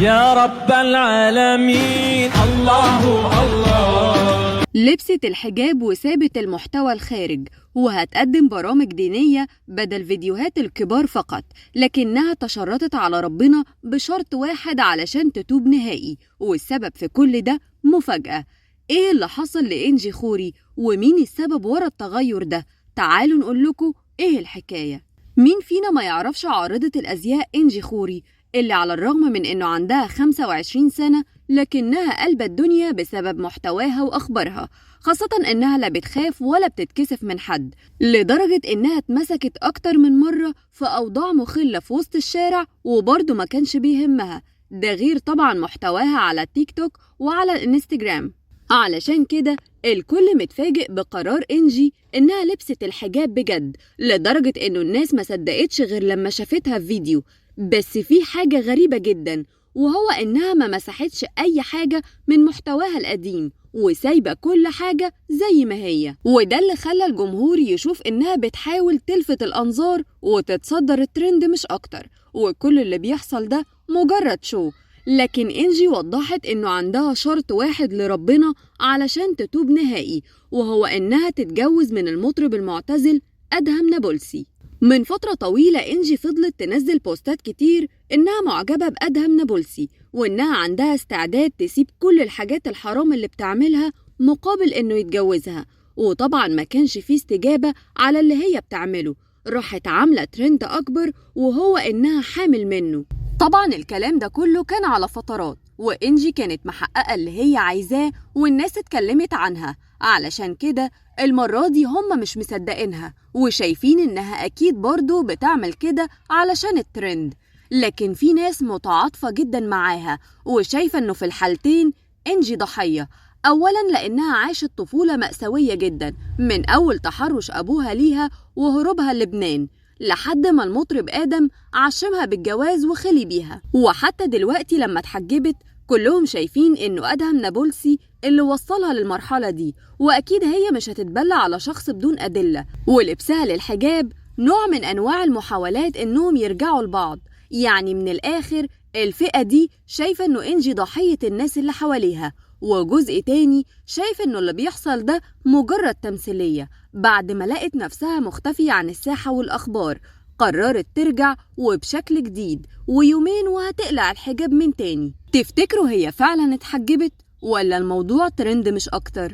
يا رب العالمين. الله الله. لبست الحجاب وسابت المحتوى الخارج، وهتقدم برامج دينية بدل فيديوهات الكبار فقط، لكنها تشرطت على ربنا بشرط واحد علشان تتوب نهائي، والسبب في كل ده مفاجأة. ايه اللي حصل لإنجي خوري ومين السبب ورا التغير ده؟ تعالوا نقول لكم ايه الحكاية. مين فينا ما يعرفش عارضة الأزياء إنجي خوري، اللي على الرغم من إنه عندها 25 سنة لكنها قلبة الدنيا بسبب محتواها وأخبارها، خاصة إنها لا بتخاف ولا بتتكسف من حد، لدرجة إنها اتمسكت أكتر من مرة في أوضاع مخلة في وسط الشارع وبرضه ما كانش بيهمها. ده غير طبعا محتواها على التيك توك وعلى الانستجرام. علشان كده الكل متفاجئ بقرار إنجي إنها لبست الحجاب بجد، لدرجة إنه الناس ما صدقتش غير لما شافتها في فيديو. بس في حاجة غريبة جدا، وهو إنها ما مسحتش أي حاجة من محتواها القديم وسايبة كل حاجة زي ما هي، وده اللي خلى الجمهور يشوف إنها بتحاول تلفت الأنظار وتتصدر الترند مش أكتر، وكل اللي بيحصل ده مجرد شو. لكن إنجي وضحت إنه عندها شرط واحد لربنا علشان تتوب نهائي، وهو إنها تتجوز من المطرب المعتزل أدهم نابلسي. من فترة طويلة إنجي فضلت تنزل بوستات كتير إنها معجبة بأدهم نابلسي، وإنها عندها استعداد تسيب كل الحاجات الحرام اللي بتعملها مقابل إنه يتجوزها، وطبعا ما كانش فيه استجابة على اللي هي بتعمله. راحت عاملة ترند أكبر وهو إنها حامل منه. طبعا الكلام ده كله كان على فترات، وإنجي كانت محققة اللي هي عايزاه والناس اتكلمت عنها، علشان كده المرة دي هم مش مصدقينها وشايفين إنها أكيد برضو بتعمل كده علشان الترند. لكن في ناس متعاطفة جدا معاها وشايفة إنه في الحالتين إنجي ضحية. أولا لأنها عاشت طفولة مأساوية جدا، من أول تحرش أبوها ليها وهروبها لبنان لحد ما المطرب آدم عشمها بالجواز وخلي بيها، وحتى دلوقتي لما اتحجبت كلهم شايفين إنه أدهم نابلسي اللي وصلها للمرحلة دي، وأكيد هي مش هتتبلى على شخص بدون أدلة. ولبسها للحجاب نوع من أنواع المحاولات إنهم يرجعوا لبعض، يعني من الآخر الفئة دي شايفة إنه إنجي ضحية الناس اللي حواليها، وجزء تاني شايف إنه اللي بيحصل ده مجرد تمثيلية. بعد ما لقت نفسها مختفية عن الساحة والأخبار قررت ترجع وبشكل جديد، ويومين وهتقلع الحجاب من تاني. تفتكروا هي فعلا اتحجبت ولا الموضوع ترند مش أكتر؟